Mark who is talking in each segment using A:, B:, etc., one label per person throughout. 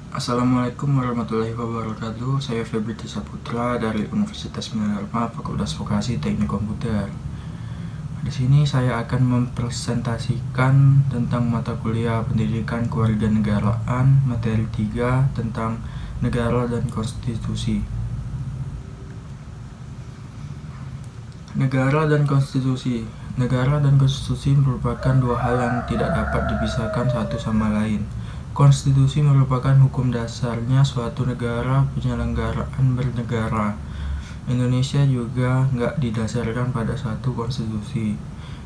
A: Assalamualaikum warahmatullahi wabarakatuh. Saya Febri Saputra dari Universitas Minerva, Fakultas Vokasi Teknik Komputer. Di sini saya akan mempresentasikan tentang mata kuliah Pendidikan Kewarganegaraan materi 3 tentang negara dan konstitusi. Negara dan konstitusi. Negara dan konstitusi merupakan dua hal yang tidak dapat dipisahkan satu sama lain. Konstitusi merupakan hukum dasarnya suatu negara penyelenggaraan bernegara. Indonesia juga nggak didasarkan pada satu konstitusi.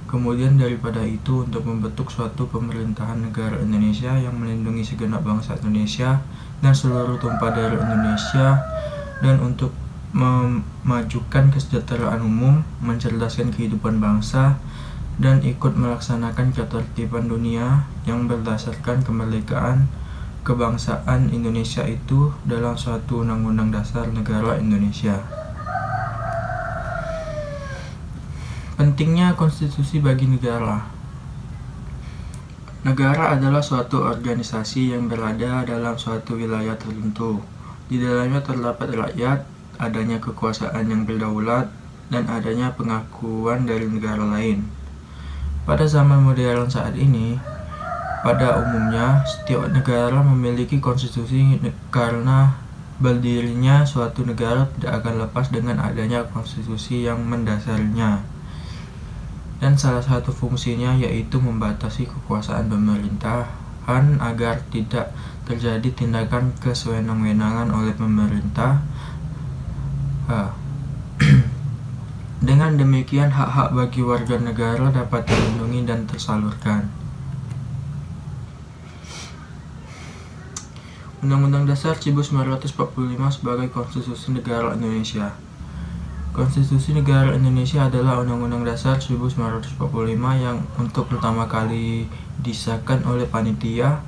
A: Kemudian daripada itu, untuk membentuk suatu pemerintahan negara Indonesia yang melindungi segenap bangsa Indonesia dan seluruh tumpah darah Indonesia, dan untuk memajukan kesejahteraan umum, mencerdaskan kehidupan bangsa, dan ikut melaksanakan ketertiban dunia yang berdasarkan kemerdekaan kebangsaan Indonesia itu dalam suatu Undang-Undang Dasar Negara Indonesia. Pentingnya konstitusi bagi negara. Negara adalah suatu organisasi yang berada dalam suatu wilayah tertentu. Di dalamnya terdapat rakyat, adanya kekuasaan yang berdaulat, dan adanya pengakuan dari negara lain. Pada zaman modern saat ini, pada umumnya setiap negara memiliki konstitusi karena berdirinya suatu negara tidak akan lepas dengan adanya konstitusi yang mendasarinya. Dan salah satu fungsinya yaitu membatasi kekuasaan pemerintahan agar tidak terjadi tindakan kesewenang-wenangan oleh pemerintah. Dengan demikian, hak-hak bagi warga negara dapat terlindungi dan tersalurkan. Undang-Undang Dasar 1945 sebagai Konstitusi Negara Indonesia. Konstitusi Negara Indonesia adalah Undang-Undang Dasar 1945 yang untuk pertama kali disahkan oleh Panitia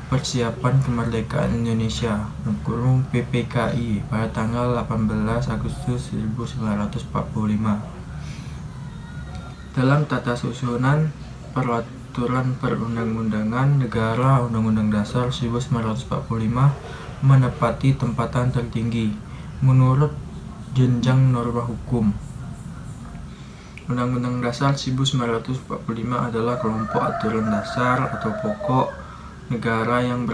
A: Persiapan Kemerdekaan Indonesia (PPKI) pada tanggal 18 Agustus 1945. Dalam tata susunan peraturan perundang-undangan negara, Undang-Undang Dasar 1945 menempati tempatan tertinggi menurut jenjang norma hukum. Undang-Undang Dasar 1945 adalah kelompok aturan dasar atau pokok negara yang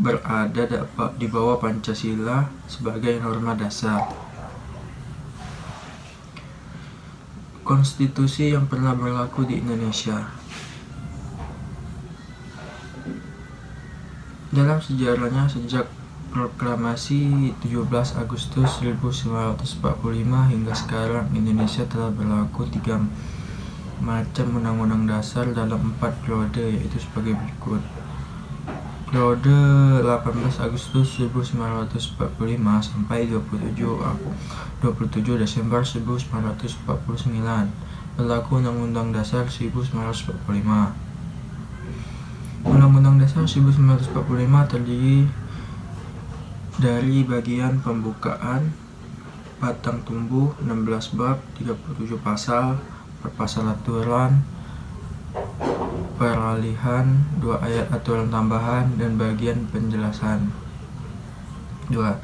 A: berada di bawah Pancasila sebagai norma dasar. Konstitusi yang pernah berlaku di Indonesia. Dalam sejarahnya, sejak proklamasi 17 Agustus 1945 hingga sekarang, Indonesia telah berlaku 3 macam undang-undang dasar dalam 4 periode, yaitu sebagai berikut. Periode 18 Agustus 1945 sampai 27 Desember 1949 berlaku Undang-Undang Dasar 1945. Undang-Undang Dasar 1945 terdiri dari bagian pembukaan, batang tumbuh, 16 bab, 37 pasal, pasal aturan, peralihan, 2 ayat aturan tambahan, dan bagian penjelasan. 2.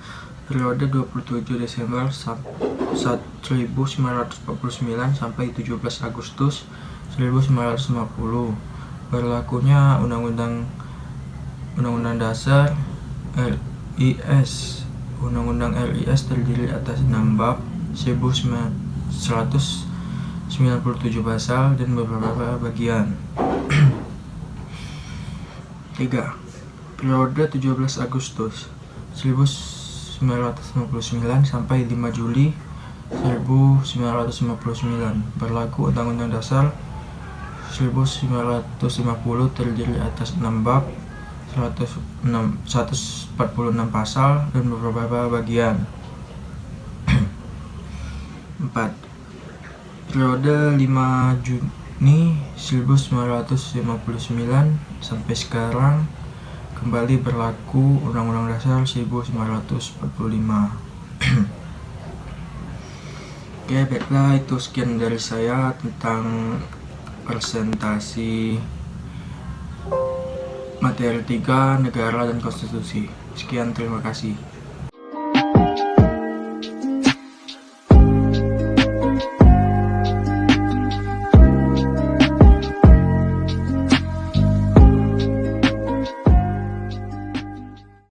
A: Periode 27 Desember 1949 sampai 17 Agustus 1950 berlakunya Undang-Undang Dasar RIS. Undang-Undang RIS terdiri atas 6 bab, 197 pasal, dan beberapa bagian. 3. Periode 17 Agustus 1959 sampai 5 Juli 1959 berlaku Undang-Undang Dasar 1950 terdiri atas 6 bab, 146 pasal, dan beberapa bagian. 4. Periode 5 Juni 1959 sampai sekarang kembali berlaku Undang-Undang Dasar 1945. Oke, baiklah, itu sekian dari saya tentang presentasi materi materi 3, negara dan konstitusi. Sekian, terima kasih.